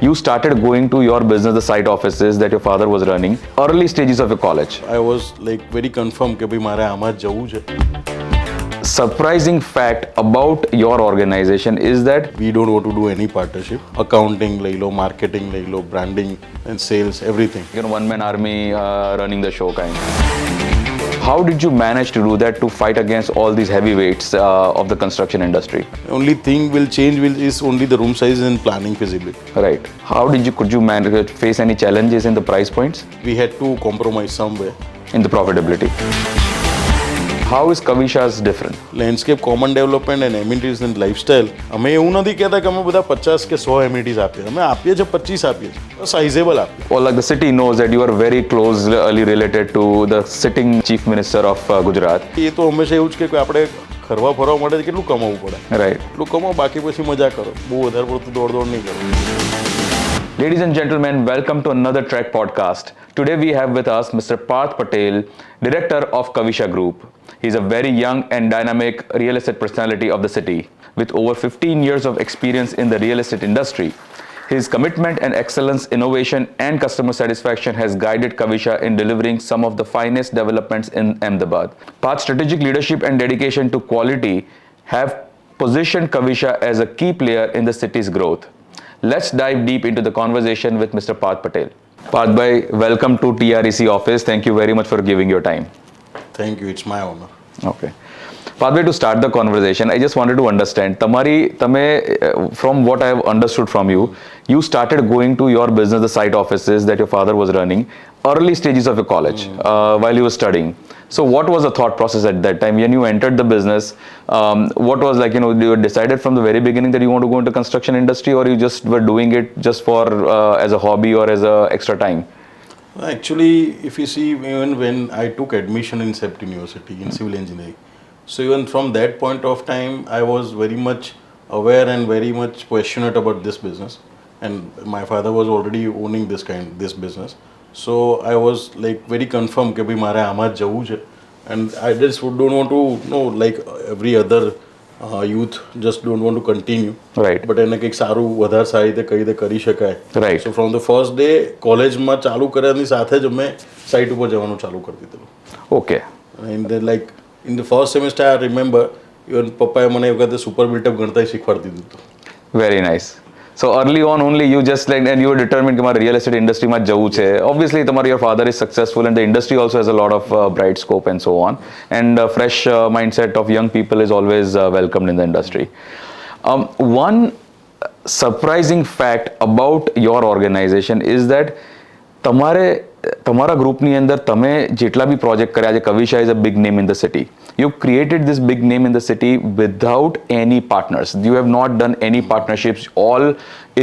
You started going to your business, the site offices that your father was running, early stages of your college. I was like very confirmed કે ભાઈ મારે આમાં જ જવું છે. Surprising fact about your organization is that We don't want to do any partnership. Accounting લઈ લો, marketing લઈ લો, branding and sales, everything. one man army running the show kind. How did you manage to do that to fight against all these heavyweights of the construction industry? Only thing will change is only the room size and planning feasibility. Right. How could you manage face any challenges in the price points, We had to compromise somewhere. in the profitability? How is Kavisha's different? Landscape common development and amenities and lifestyle અમે એવું નથી કહેતા કે અમે બધા 50 કે 100 amenities આપીએ અમે આપીએ છીએ 25 આપીએ છીએ સાઇઝેબલ આપીએ. Or like the city knows that you are very closely related to the sitting chief minister of Gujarat. એ તો હંમેશા એવું જ કે આપણે ફરવા માટે કેટલું કમાવવું પડે. Right. એટલું કમાવો બાકી પછી મજા કરો, બહુ વધારે પડતું દોડ નહીં કરો. Ladies and gentlemen, welcome to another TREC podcast. Today we have with us Mr. Parth Patel, director of Kavisha Group. He's a very young and dynamic real estate personality of the city with over 15 years of experience in the real estate industry. His commitment and excellence, innovation and customer satisfaction has guided Kavisha in delivering some of the finest developments in Ahmedabad. Parth's strategic leadership and dedication to quality have positioned Kavisha as a key player in the city's growth. Let's dive deep into the conversation with Mr. Parth Patel. Parth bhai, welcome to TREC office. Thank you very much for giving your time. Thank you, it's my honour. Okay. Parth bhai, to start the conversation, I just wanted to understand, from what I have understood from you, you started going to your business, the site offices that your father was running, early stages of your college, while you were studying. So what was the thought process at that time when you entered the business? What was like, you decided from the very beginning that you want to go into construction industry, or you just were doing it just for as a hobby or as a extra time? Actually, if you see, even when I took admission in SEPT University in civil engineering, so even from that point of time, I was very much aware and very much passionate about this business. And my father was already owning this business. So I was like very confirmed કે ભાઈ મારે આમાં જ જવું છે. And I just don't want to like every other youth just don't want to continue. Right. But એને કંઈક સારું વધારે સારી રીતે કઈ રીતે કરી શકાય. Right. So from the first day કોલેજમાં ચાલુ કર્યાની સાથે જ અમે સાઇટ ઉપર જવાનું ચાલુ કરી દીધું. Okay. And then like in the first semester I remember even પપ્પાએ મને એ વખતે સુપર બિલ્ટઅપ ગણતા શીખવાડી દીધું હતું. Very nice. So early on only you just like, and you were determined કે મારે real estate industry માં જવું છે. Obviously your father is successful and the industry also has a lot of bright scope and so on, and fresh mindset of young people is always welcomed in the industry. One surprising fact about your organization is that તમારા ગ્રુપની અંદર તમે જેટલા બી project કર્યા છે, Kavisha is a big name in the city. You've created this big name in the city without any partners. You have not done any partnerships. All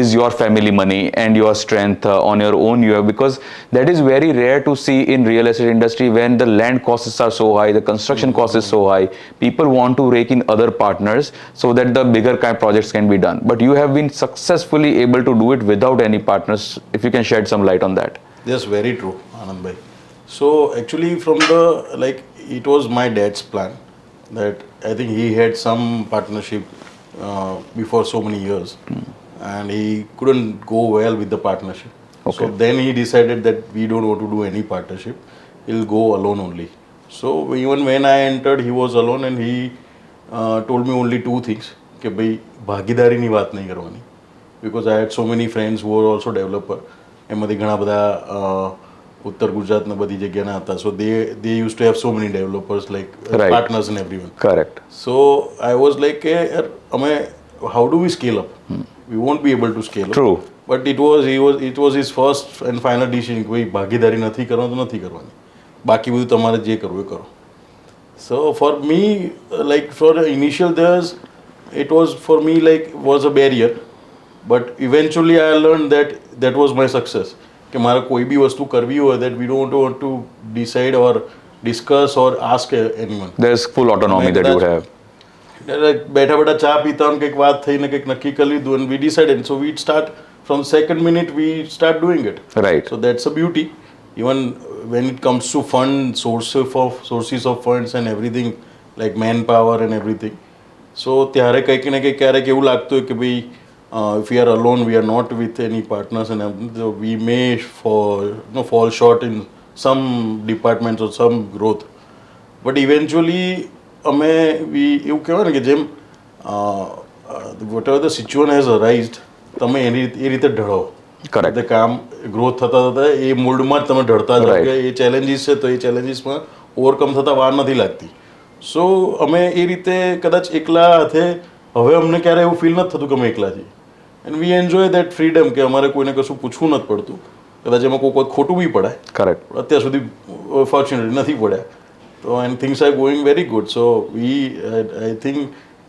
is your family money and your strength on your own. Because that is very rare to see in real estate industry when the land costs are so high, the construction cost is so high. People want to rake in other partners so that the bigger kind of projects can be done. But you have been successfully able to do it without any partners. If you can shed some light on that. Yes, very true, Anand bhai. So actually from it was my dad's plan that I think he had some partnership before so many years and he couldn't go well with the partnership. Okay. So then he decided that we don't want to do any partnership. He'll go alone only. So even when I entered, he was alone and he told me only two things. કે ભાઈ ભાગીદારીની વાત નહીં કરવાની. Because I had so many friends who were also developer. એમાંથી ઘણા બધા ઉત્તર ગુજરાતના બધી જગ્યાના હતા. So they used to have so many developers like Right. partners and everyone. Correct. So I was like અમે how do we scale up? We won't be able to scale up. True. But it was his first and final decision કે ભાઈ ભાગીદારી નથી કરવાની તો નથી કરવાની. બાકી બધું તમારે જે કરવું એ કરો. So for me like for the initial days it was for me like was a barrier. But eventually I learned that was my success. કે મારે કોઈ બી વસ્તુ કરવી હોય that we don't want to decide or discuss or ask anyone. There's full autonomy that you have. બેઠા બેઠા ચા પીતા કંઈક વાત થઈને કંઈક નક્કી કરી લીધું and we decided. So we start from second minute we start doing it. Right. So that's a beauty. Even when it comes to sources of funds and everything like manpower and everything. So ત્યારે કંઈક ને કંઈક ક્યારેક એવું લાગતું હોય કે ભાઈ if we are alone, we are not with any partners, and so we may fall short in some departments or some growth. But eventually, એવું કહેવાય ને કે જેમ whatever the situation has arisen, તમે એ રીતે ઢળો. Correct. તે કામ ગ્રોથ થતા થતા એ મોલ્ડમાં જ તમે ઢળતા જાઓ Right. કે એ ચેલેન્જીસ છે તો એ ચેલેન્જીસમાં ઓવરકમ થતા વાર નથી લાગતી. સો અમે એ રીતે કદાચ એકલા હાથે હવે અમને ક્યારે એવું ફીલ નથી થતું કે અમે એકલા છીએ. And we enjoy that freedom કે અમારે કોઈને કશું પૂછવું નથી પડતું. કદાચ એમાં કોઈ કોઈ ખોટું બી પડાય. Correct. અત્યાર સુધી ફોર્ચ્યુનેટલી નથી પડ્યા. તો and things are going very good. So I think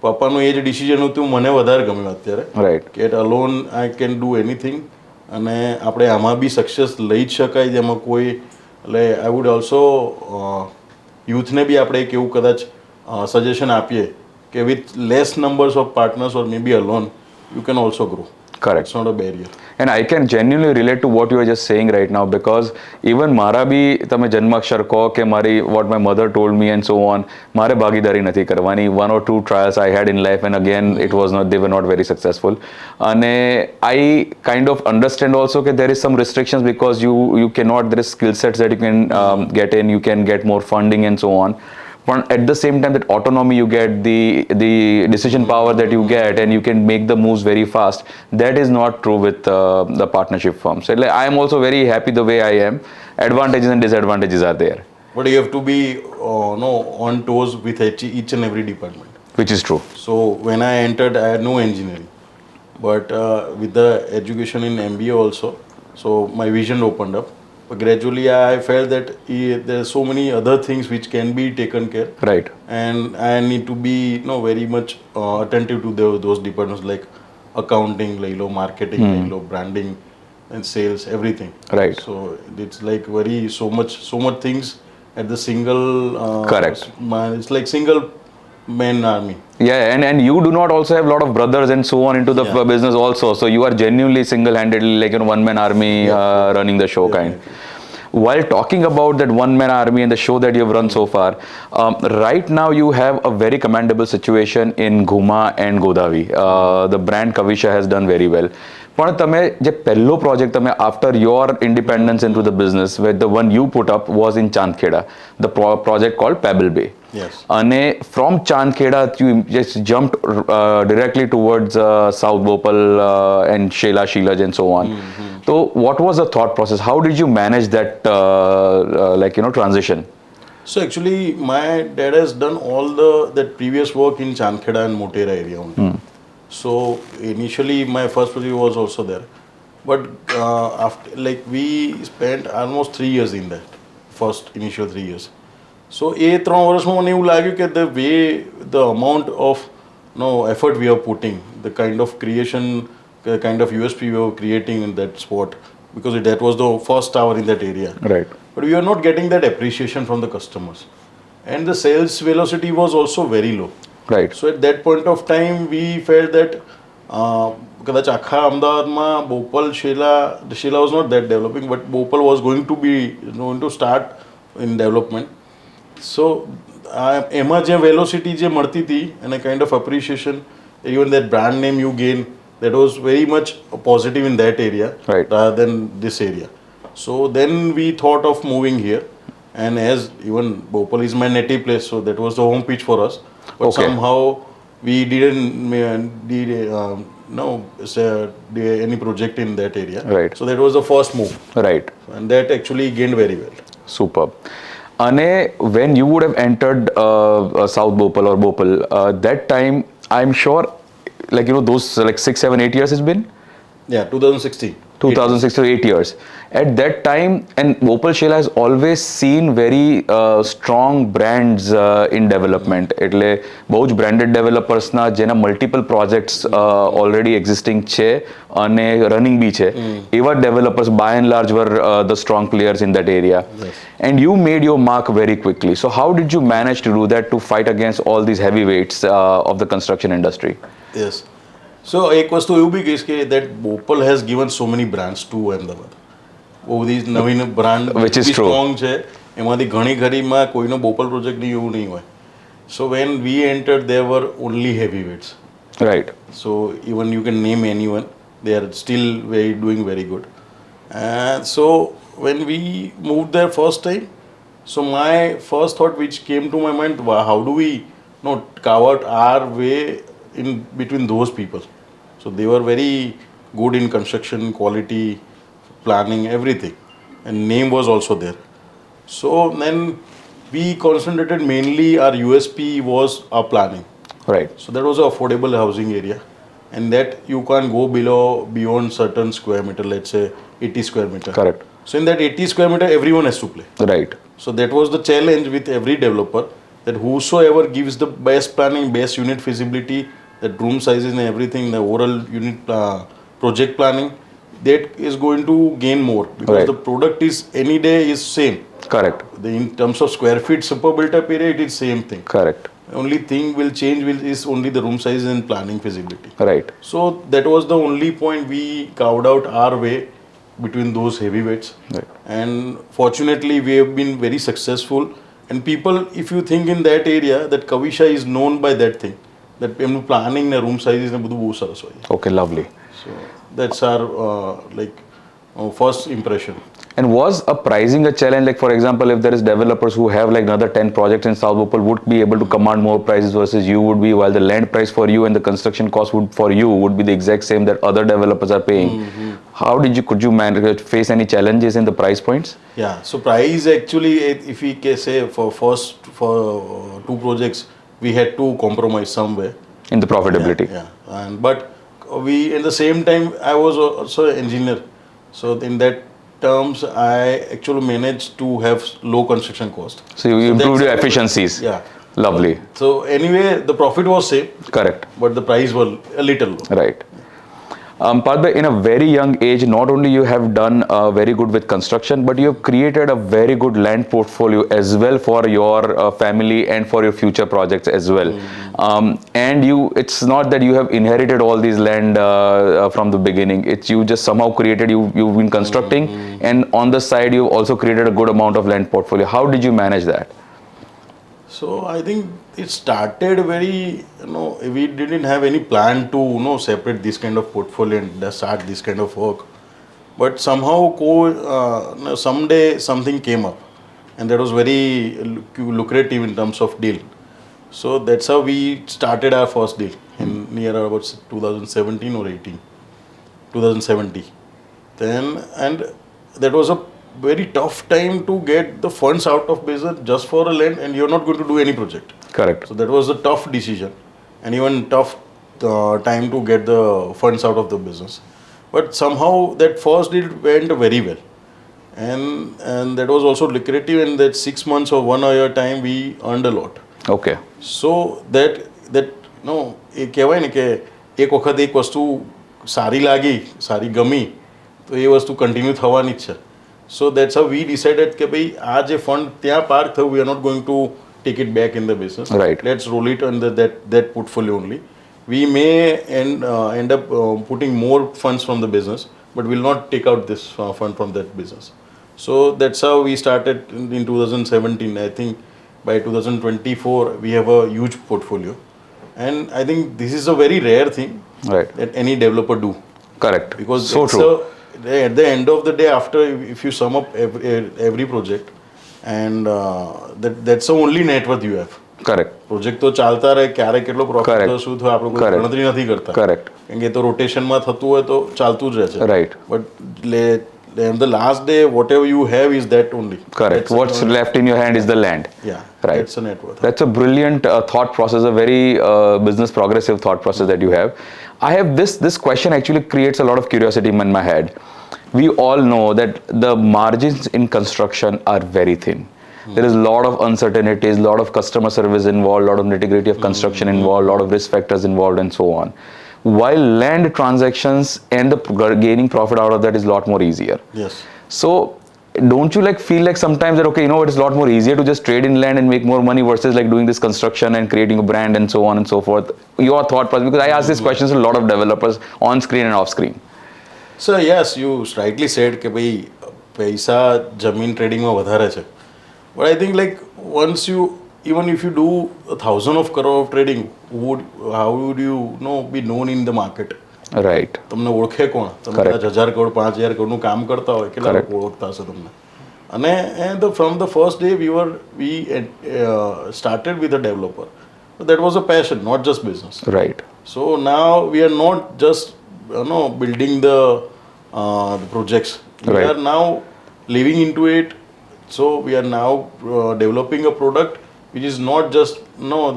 પપ્પાનું એ જ ડિસિઝન હતું મને વધારે ગમ્યું અત્યારે. રાઈટ. કે alone I can do anything અને આપણે આમાં બી સક્સેસ લઈ જ શકાય. જેમાં કોઈ એટલે આઈ વુડ ઓલ્સો યુથને બી આપણે એક એવું કદાચ સજેશન આપીએ કે with less numbers of partners or maybe alone you can also grow. Correct. It's not a barrier. And I can genuinely relate to what you are just saying right now, because even મારા બી તમે જન્માક્ષર કહો કે મારી what my mother told me and so on, મારે ભાગીદારી નથી કરવાની. 1 or 2 trials I had in life and again it was not, they were not very successful. અને I kind of understand also that there is some restrictions because you cannot, there is skill sets that you can get in, you can get more funding and so on. But at the same time, that autonomy you get, the decision power that you get, and you can make the moves very fast. That is not true with the partnership firms. So, like, I am also very happy the way I am. Advantages and disadvantages are there. But you have to be on toes with each and every department. Which is true. So when I entered, I had no engineering. But with the education in MBA also, so my vision opened up. But gradually I felt that there are so many other things which can be taken care. Right. And I need to be very much attentive to those departments like accounting, marketing, branding and sales, everything. Right. So it's like so much things at the single. Correct. It's like single man army. Yeah, and you do not also have a lot of brothers and so on into the business also. So you are genuinely single-handedly like one man army running the show kind. While talking about that one man army and the show that you have run so far, right now you have a very commendable situation in Ghuma and Godavi. The brand Kavisha has done very well. પણ તમે જે પહેલો project તમે after your independence into the business, where the one you put up was in Chandkheda, the project called Pebble Bay. Yes. અને from Chandkheda you just jumped directly towards South Bopal and Sheelaj and so on. So what was the thought process? How did you manage that transition? So actually my dad has done all that previous work in Chandkheda and Motera area only. So initially my first project was also there, but after we spent almost 3 years in that first initial 3 years. So એ 3 વર્ષમાં મને એવું લાગ્યું કે the amount of effort we are putting, the kind of creation, the kind of USP we were creating in that spot, because that was the first tower in that area. Right. But we are not getting that appreciation from the customers, and the sales velocity was also very low. Right. So at that point of time we felt that કદાચ આખા અમદાવાદમાં બોપલ શેલા was not that developing, but Bopal was going to start in development. So એમાં જે velocity જે મળતી હતી and a kind of appreciation, even that brand name you gain, that was very much positive in that area. Right. Rather than this area. So then we thought of moving here, and as even Bopal is my native place, so that was the home pitch for us. But somehow we didn't any project in that area. Right. So that was the first move. Right. And that actually gained very well. Superb. And when you would have entered South Bopal or Bopal, that time I'm sure those 6, 7, 8 years has been? Yeah, 2016. 2006 to 8 years. At that time, and Bopal Shela has always seen very strong brands in development. એટલે બહુ જ branded developers ના જેના multiple projects already existing છે અને running બી છે. એવા developers by and large were the strong players in that area. Yes. And you made your mark very quickly. So how did you manage to do that, to fight against all these heavyweights of the construction industry? Yes. So એક વસ્તુ એવું બી કહીશ કે that Bopal has given so many brands to Ahmedabad. બધી નવીન brand strong છે, એમાંથી ઘણી ખરીમાં કોઈનો બોપલ પ્રોજેક્ટ નહીં એવું નહીં હોય. So when we entered there were only heavyweights. Right. So even you can name anyone, they are still doing very good. And so when we moved there first time, so my first thought which came to my mind, how do we carve out our way in between those people? So they were very good in construction, quality, planning, everything, and name was also there. So then we concentrated mainly, our USP was our planning. Right. So that was an affordable housing area, and that you can't go beyond certain square meter, let's say 80 square meter. Correct. So in that 80 square meter, everyone has to play. Right. So that was the challenge with every developer, that whosoever gives the best planning, best unit feasibility, that room sizes and everything, the overall unit project planning, that is going to gain more, because Right. the product is any day is same. Correct. In terms of square feet super built up area, it is same thing. Correct. Only thing will change is only the room size and planning feasibility. Right. So that was the only point we carved out our way between those heavyweights. Right. And fortunately, we have been very successful. And people, if you think in that area, that Kavisha is known by that thing, that planning the room sizes and બધું બહુ સરસ હોય. Okay, lovely. So that's our first impression. And was a pricing a challenge? Like, for example, if there is developers who have like another 10 projects in South Bhopal, would be able to command more prices versus you would be, while the land price for you and the construction cost would for you would be the exact same that other developers are paying. How could you manage, face any challenges in the price points? Yeah, so price actually, if we can say for two projects, we had to compromise somewhere. In the profitability. Yeah. But we, in the same time, I was also an engineer. So in that terms, I actually managed to have low construction cost. So you improved your efficiencies. Yeah. Lovely. So anyway, the profit was same. Correct. But the price was a little low. Right. Parth, in a very young age, not only you have done very good with construction, but you have created a very good land portfolio as well for your family and for your future projects as well. And it's not that you have inherited all these land from the beginning. It's you just somehow created. You've been constructing, and on the side you've also created a good amount of land portfolio. How did you manage that? So I think it started very, we didn't have any plan to, separate this kind of portfolio and start this kind of work. But somehow, someday something came up, and that was very lucrative in terms of deal. So that's how we started our first deal in near about 2017 or 18, 2017. Then, and that was a very tough time to get the funds out of business just for a land, and you're not going to do any project. Correct. So that was a tough decision, and even tough time to get the funds out of the business. But somehow that first deal went very well, and that was also lucrative. In that 6 months or 1 year time, we earned a lot. Okay. So that એ કહેવાય ને કે એક વખત એક વસ્તુ સારી લાગી, સારી ગમી, તો એ વસ્તુ કન્ટિન્યુ થવાની જ છે. So that's how we decided કે ભાઈ આ જે ફંડ ત્યાં પાર્ક થયું, we are not going to take it back in the business. Right. Let's roll it under that portfolio only. We may end up putting more funds from the business, but we'll not take out this fund from that business. So that's how we started in 2017. I think by 2024 we have a huge portfolio, and I think this is a very rare thing, right, that any developer do. Correct. Because so true. At the end of the day, after if you sum up every project, and that's the only net worth you have. Correct. Project તો ચાલતા રહે, ક્યારે કેટલો profit તો શું થયો આપણે કોઈ ગણતરી નથી કરતા. Correct. કેમ કે તો રોટેશનમાં થતું હોય તો ચાલતું જ રહે છે. Right. But on the last day, whatever you have is that only. Correct. What's left in your hand is the land. Yeah. Right. That's a net worth. That's a brilliant thought process, a very business progressive thought process that you have. I have this question actually creates a lot of curiosity in my head. We all know that the margins in construction are very thin. There is a lot of uncertainties, a lot of customer service involved, a lot of nitty-gritty of construction involved, a lot of risk factors involved, and so on. While land transactions and the gaining profit out of that is a lot more easier. Yes. So don't you feel like sometimes that, okay, it's a lot more easier to just trade in land and make more money versus doing this construction and creating a brand and so on and so forth? Your thought process, because I ask these questions to a lot of developers on screen and off screen. So yes, you rightly said કે ભાઈ પૈસા જમીન ટ્રેડિંગમાં વધારે છે. But I think once you even if you do 1,000 of crore of trading, how would you know be known in the market? Right. તમને ઓળખે કોણ? તમે Correct. કદાચ 1,000 કરોડ 5,000 કરોડનું કામ કરતા હોય, કેટલા Correct. લોકો ઓળખતા હશે તમને? અને from the first day we started with a developer. That was a passion, not just business. Right. So now we are not just building the projects. We Right. are now living into it. So we are now developing a product which is not just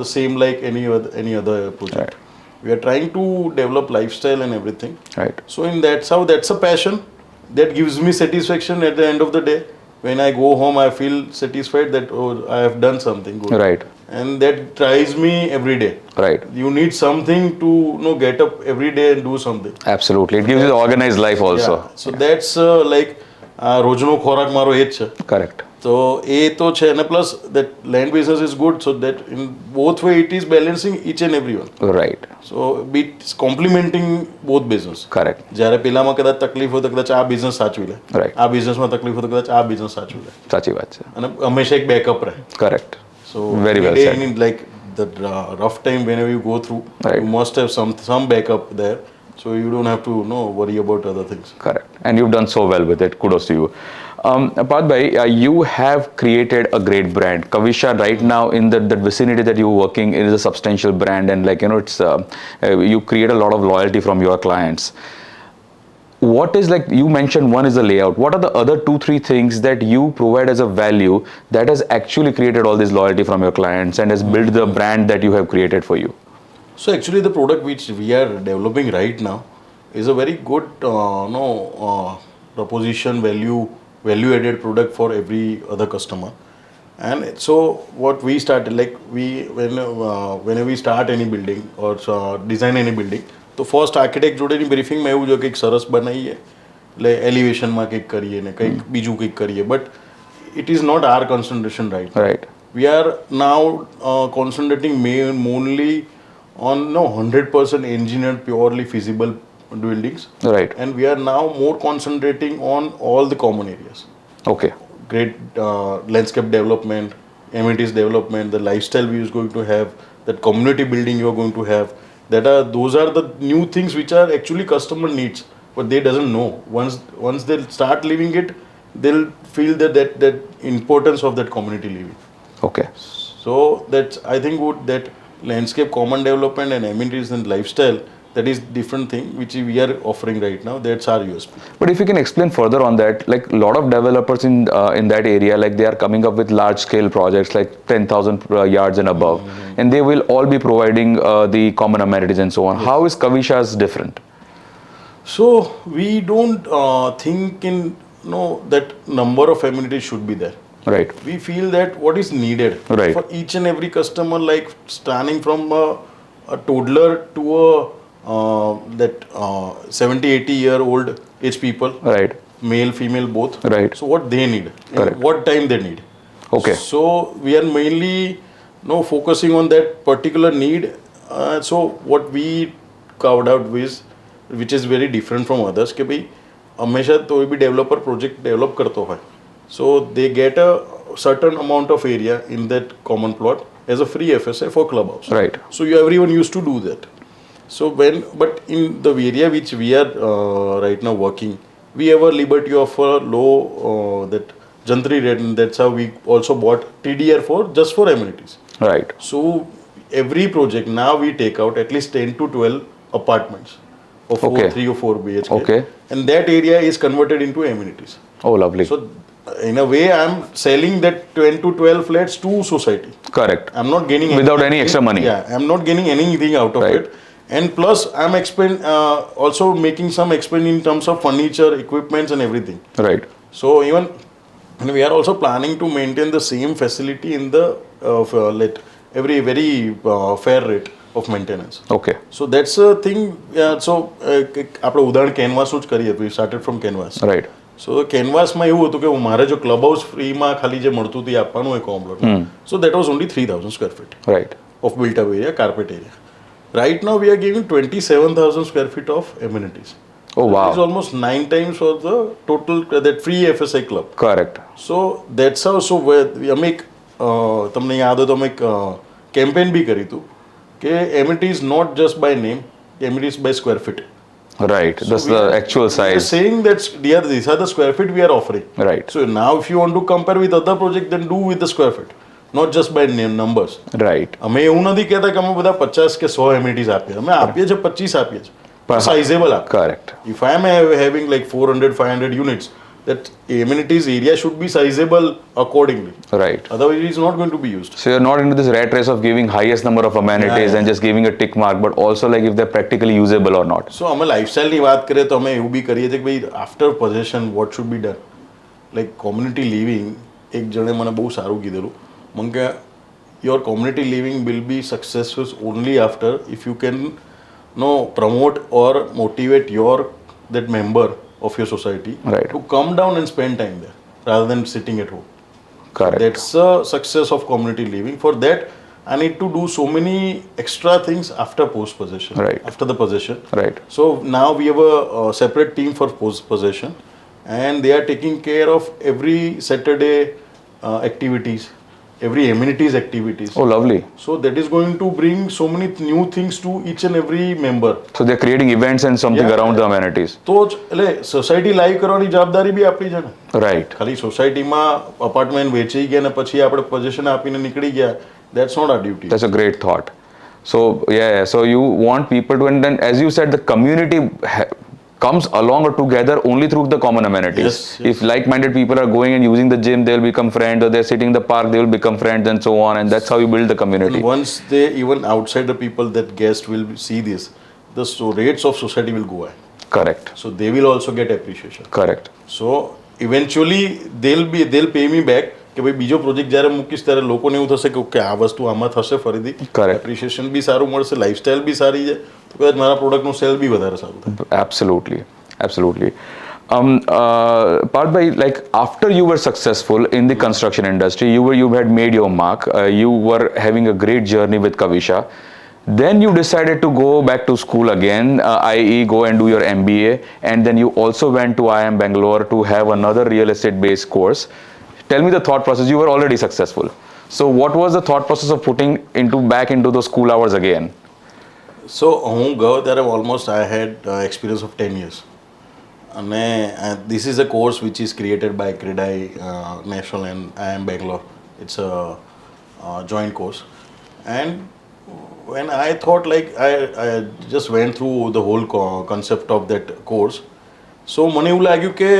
the same like any other project. Right. We are trying to develop lifestyle and everything. Right. So that's a passion that gives me satisfaction at the end of the day. When I go home, I feel satisfied that I have done something good. Right. And that drives me every day. Right. You need something to get up every day and do something. Absolutely. It gives you organized life also. Yeah. So that's like રોજનો ખોરાક મારો એ જ છે. Correct. તો એ તો છે, અને plus that land business is good, so that in both way it is balancing each and everyone. Right. So it's complementing both business. Correct. જ્યારે પેલામાં કદાચ તકલીફ હોય તો કદાચ આ બિઝનેસ સાચવી લે, Right. આ બિઝનેસમાં તકલીફ હોય તો કદાચ આ બિઝનેસ સાચવી લે, સાચી વાત છે. અને હંમેશા એક બેકઅપ રહે. Correct. So Very well every said. day in like the rough time whenever you go through, Right. you must have some backup there, so you don't have to worry about other things. Correct. And you've done so well with it. Kudos to you. Parth bhai, you have created a great brand. Kavisha right now in the vicinity that you're working is a substantial brand, and it's you create a lot of loyalty from your clients. What is, like you mentioned, one is the layout. What are the other 2-3 things that you provide as a value that has actually created all this loyalty from your clients and has built the brand that you have created for you? So actually the product which we are developing right now is a very good proposition, value added product for every other customer. And so what we started, like whenever we start any building or design any building, તો first architect જોડેની બ્રીફિંગમાં એવું જો કંઈક સરસ બનાવીએ, એટલે એલિવેશનમાં કંઈક કરીએ ને કંઈક બીજું કંઈક કરીએ, but it is not our concentration right. Right. We are now concentrating mainly on 100% engineered, purely feasible buildings. Right. And we are now more concentrating on all the common areas. Okay. Great landscape development, amenities development, the lifestyle we is going to have, that community building you are going to have. Those are the new things which are actually customer needs, but they doesn't know. Once they start living it, they'll feel that importance of that community living. Okay. So that's, I think, that landscape, common development and amenities and lifestyle, that is different thing which we are offering right now. That's our USP. But if you can explain further on that, like a lot of developers in that area, like they are coming up with large scale projects like 10,000 yards and above, and they will all be providing the common amenities and so on. Yes. How is Kavisha's different? So we don't think in that number of amenities should be there. Right. We feel that what is needed Right. for each and every customer, like starting from a toddler to that 70-80-year-old age people, Right. male, female, both. Right. So what they need, Correct. and what time they need. Okay. So we are mainly focusing on that particular need. So what we carved out with, which is very different from others, कि भाई हमेशा तो भी developer project develop करता है. So they get a certain amount of area in that common plot as a free FSI for clubhouse. Right. So everyone used to do that. So but in the area which we are right now working, we have a liberty of a low that Jantri rate, and that's how we also bought TDR just for amenities. Right. So every project now we take out at least 10 to 12 apartments of Okay. 3 or 4 BHK. Okay. And that area is converted into amenities. Oh, lovely. So in a way, I'm selling that 10 to 12 flats to society. Correct. I'm not gaining Without any extra money. Yeah, I'm not gaining anything out of Right. it. And plus, I'm also making some expend in terms of furniture, equipments, and everything. Right. So even we are also planning to maintain the same facility in the every very fair rate of maintenance. Okay. So that's a thing. So આપણે ઉદાહરણ કેનવાસનું જ કરીએ. We started from canvas. Right. So કેનવાસમાં એવું હતું કે મારે જો club house ફ્રીમાં ખાલી જે મળતું હતું એ આપવાનું હોય કોમ્પ્લોટ. So that was only 3,000 square feet Right. of built up area, carpet area. Right now we are giving 27,000 square feet of amenities. Oh, wow. It's almost 9 times for the total that free FSI club. Correct. So that's how. So where we make તમને યાદ હોય તો અમે એક campaign બી કર્યું હતું કે Amity is not just by name, Amity is by square feet. Right. That's the actual We are size. saying that these are the square feet we are offering. Right. So now if you want to compare with other project, then do with the square feet, not just by name numbers. Right. અમે એવું નથી કહેતા કે અમે બધા 50 કે 100 એમિટીઝ આપીએ, અમે આપીએ છીએ 25 આપીએ છીએ, But- સાઇઝેબલ આપીએ. Correct. If I am having like 400 500 units, that amenities area should be sizable accordingly, Right. otherwise it is not going to be used. So you're not into this rat race of giving highest number of amenities Yeah. and just giving a tick mark, but also like if they're practically usable or not. સો અમે લાઇફસ્ટાઇલની વાત કરીએ તો અમે એવું બી કરીએ છીએ કે ભાઈ after possession what should be done, like community living. એક જણે મને બહુ સારું કીધેલું, મને કે your community living will be successful only after if you can promote or motivate your that member of your society Right. to come down and spend time there rather than sitting at home. Correct. That's a success of community living. For that, I need to do so many extra things after post possession. Right. After the possession. Right. So now we have a separate team for post possession, and they are taking care of every Saturday activities, every amenities activities. Oh, lovely. So that is going to bring so many new things to each and every member. So they're creating events and something Yeah. around the amenities. તો જ એટલે society live કરવાની જવાબદારી બી આપણી છે ને. Right. ખાલી સોસાયટીમાં અપાર્ટમેન્ટ વેચી ગયા ને પછી આપણે પોઝિશન આપીને નીકળી ગયા, that's not our duty. That's a great thought. So yeah, so you want people to, and then as you said, the community comes along or together only through the common amenities. Yes, yes. If like-minded people are going and using the gym, they'll become friends, or they're sitting in the park, they will become friends, and so on. And that's how you build the community. And once they, even outside the people, that guest will see this, the rates of society will go high. Correct. So they will also get appreciation. Correct. So eventually they'll pay me back કે ભાઈ બીજો project જ્યારે મૂકીશ ત્યારે લોકોને એવું થશે કે ઓકે આ વસ્તુ આમાં થશે ફરીથી, Correct. એપ્રિસિએશન બી સારું મળશે, લાઈફસ્ટાઈલ બી સારી છે, તો કદાચ મારા પ્રોડક્ટનું સેલ બી વધારે સારું થાય. Absolutely. Absolutely. Parth bhai, like after you were successful in the construction industry, you had made your mark, you were having a great journey with Kavisha. Then you decided to go back to school again, i.e. go and do your MBA, and then you also went to IIM Bangalore to have another real estate based course. Tell me the thought process. You were already successful. So what was the thought process of putting back into those school hours again? So હું ગયો ત્યારે almost I had experience of 10 years. અને this is a course which is created by CREDAI National and IIM Bangalore. It's a joint course. And when I thought like I just went through the whole concept of that course. So મને એવું લાગ્યું કે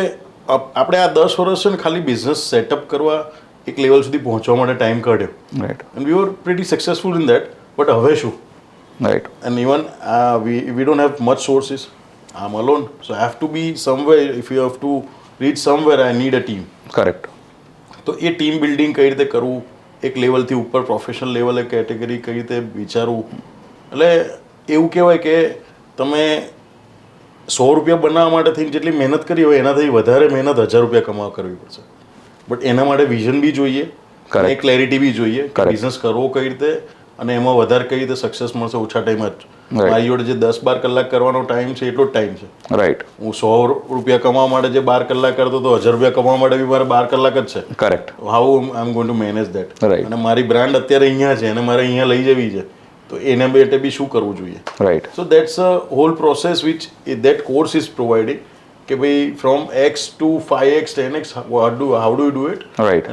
આપણે આ 10 વર્ષ છે ને ખાલી બિઝનેસ સેટઅપ કરવા એક લેવલ સુધી પહોંચવા માટે ટાઈમ કાઢ્યો. Right. And we were pretty successful in that. But હવે શું? Right. And even we don't have much sources. I'm alone, so I have to be somewhere. If you have to reach somewhere, I need a team. Correct. તો એ team building કઈ રીતે કરવું, એક લેવલથી ઉપર professional લેવલે category કઈ રીતે વિચારવું. એટલે એવું કહેવાય કે તમે 100 રૂપિયા બનાવવા માટે થઈને જેટલી મહેનત કરી હોય એનાથી વધારે મહેનત 1000 રૂપિયા કમાવા કરવી પડશે. બટ એના માટે વિઝન બી જોઈએ, Correct. એક ક્લેરિટી બી જોઈએ કે Correct. બિઝનેસ કરવો કઈ રીતે અને એમાં વધારે કઈ રીતે સક્સેસ મળશે ઓછા ટાઈમમાં જ. Right. મારી જોડે જે 10-12 કલાક કરવાનો ટાઈમ છે એટલો જ ટાઈમ છે. Right. હું 100 રૂપિયા કમાવા માટે જે 12 કલાક કરતો તો 1000 રૂપિયા કમાવા માટે બી મારે 12 કલાક જ છે. Correct. How I am going to manage that. Right. અને મારી બ્રાન્ડ અત્યારે અહીંયા છે અને મારે અહીંયા લઈ જવી છે, તો એના માટે બી શું કરવું જોઈએ. Right. So that's a whole process which that course is providing. કે ભાઈ from X to 5X 10X how do you do it. Right.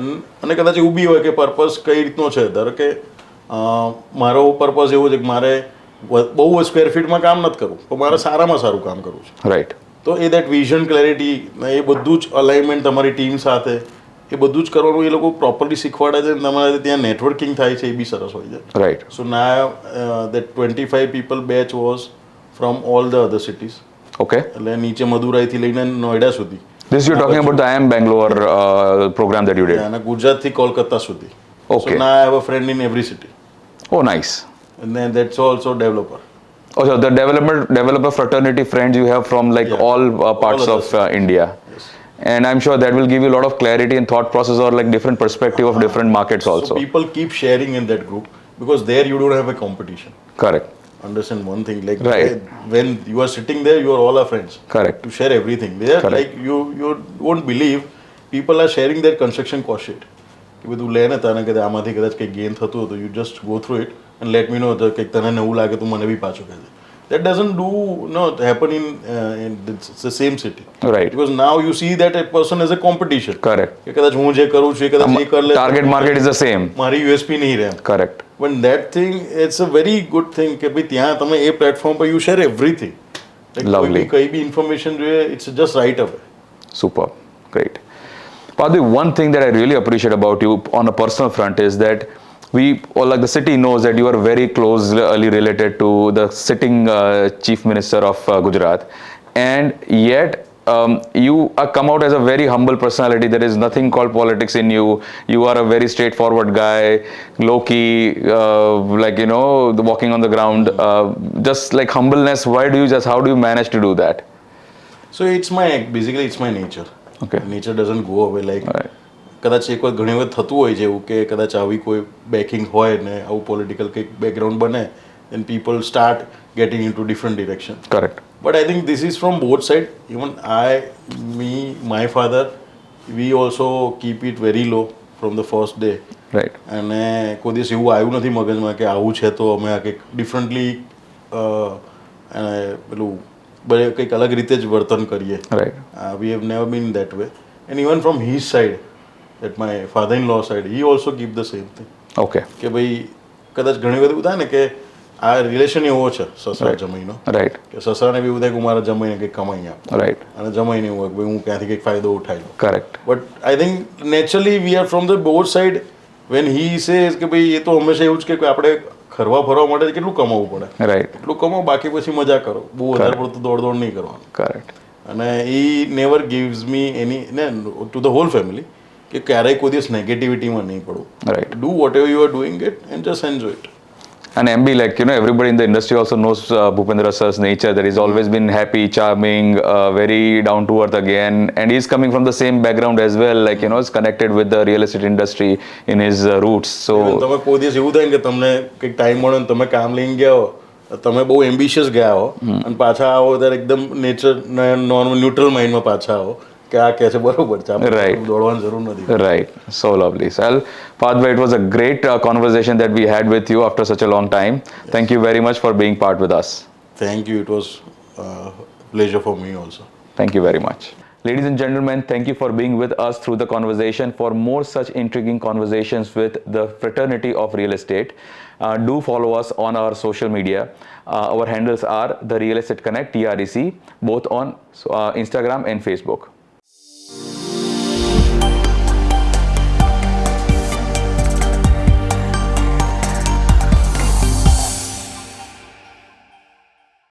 અને કદાચ એવું બી હોય કે પર્પઝ કઈ રીતનો છે. ધારો કે મારો પર્પઝ એવો છે કે મારે બહુ સ્ક્વેર ફીટમાં કામ નથી કરવું, પણ મારે સારામાં સારું કામ કરવું છે. Right. તો એ દેટ વિઝન ક્લેરિટી એ બધું જ અલાઇનમેન્ટ તમારી ટીમ સાથે એ બધું જ કરવાનું એ લોકો પ્રોપરલી શીખવાડે છે. તમારે ત્યાં નેટવર્કિંગ થાય છે એ બી સરસ હોય છે. Right. So now that 25 people batch was from all the other cities. Okay. એટલે નીચે મદુરાઈથી લઈને નોઈડા સુધી. This you're talking about the IIM Bangalore program that you did. અને ગુજરાતથી કોલકાતા સુધી. Okay. So now I have a friend in every city. Oh, nice. And then that's also developer. Oh, so the developer fraternity friends you have from like Yeah. all parts All of others. India. Yes. And I'm sure that will give you a lot of clarity and thought process or like different perspective of different markets So also. people keep sharing in that group because there you don't have a competition. Correct. Understand one thing, like Right. when you are sitting there, you are all our friends. Correct. To share everything. There, Correct. like you won't believe, people are sharing their construction cost sheet. કે બધું લે ને તને કદાચ આમાંથી કદાચ કંઈક gain થતું હોય તો you just go through it and let me know કંઈક તને નવું લાગે તો મને બી પાછું કહેજે. That doesn't do happen in the same city. Right. Because now you see that a person as a competition. Correct. કે કદાચ હું જે કરું છું એ કદાચ એ કર લે. Target market is the same. મારી USP નહીં રહે. Correct. When that thing, it's a very good thing કે ભાઈ ત્યાં તમે એ પ્લેટફોર્મ પર you share everything. Lovely. કોઈ બી information જોઈએ, it's just right away. Superb. Great. Padvi, one thing that I really appreciate about you on a personal front is that we, or like the city knows that you are very closely related to the sitting Chief Minister of Gujarat, and yet you come out as a very humble personality. There is nothing called politics in you. You are a very straightforward guy, low-key, like, you know, walking on the ground, just like humbleness. How do you manage to do that? So basically it's my nature. Okay. Nature doesn't go away. Like, Right. કદાચ એક વાર ઘણી વખત થતું હોય છે એવું કે કદાચ આવી કોઈ બેકિંગ હોય ને આવું પોલિટિકલ કંઈક બેકગ્રાઉન્ડ બને then people start getting into different direction. Correct. But I think this is from both sides. Even my father, we also keep it very low from the first day. Right. અને કોઈ દિવસ એવું આવ્યું નથી મગજમાં કે આવું છે તો અમે આ કંઈક ડિફરન્ટલી પેલું કંઈક અલગ રીતે જ વર્તન કરીએ. Right. We have never been that way. And even from his side, at my father-in-law side, he also keep the same thing. Okay. કે ભાઈ કદાચ ઘણી વખત એવું થાય ને કે આ રિલેશન એવો છે સસરા જમાઈનો Right. કે સસરાને બી એવું થાય કે મારા જમાઈને કંઈક કમાઈ આપે Right. અને જમાઈને એવું હોય કે ભાઈ હું ક્યાંથી કંઈક ફાયદો ઉઠાવી લઉં. Correct. But I think naturally we are from the both side when he says કે ભાઈ એ તો હંમેશા એવું જ કે આપણે ફરવા માટે કેટલું કમાવવું પડે. Right. એટલું કમાવો બાકી પછી મજા કરો, બહુ વધારે પડતું દોડ નહીં કરવાનું. Correct. અને એ નેવર ગિવ્સ મી એની ને ટુ ધ હોલ ફેમિલી કે ક્યારેય કોઈ દિવસ નેગેટિવિટીમાં નહીં પડવું. Right. Do vote ever you are doing it and just enjoy it. And MB, like, you know, everybody in the industry also knows Bhupendra sir's nature, that he's always been happy, charming, very down to earth again, and he's coming from the same background as well, like, you know, is connected with the real estate industry in his roots. So તમે કોઈ દિવસ એવું થાય કે તમને કંઈક time મળે ને તમે કામ લઈને ગયા હો, તમે બહુ એમ્બિશિયસ ગયા હો અને પાછા આવો ત્યારે એકદમ નેચર ન્યુટ્રલ માઇન્ડમાં પાછા આવો કે આ કહે છે બરોબર છે, Right. દોડવાની જરૂર નથી. right, so lovely. So Parth, it was a great conversation that we had with you after such a long time. Yes. Thank you very much for being part with us. Thank you. It was pleasure for me also. Thank you very much. Ladies and gentlemen, thank you for being with us through the conversation. For more such intriguing conversations with the fraternity of real estate, do follow us on our social media. Our handles are The Real Estate Connect, TREC, both on Instagram and Facebook.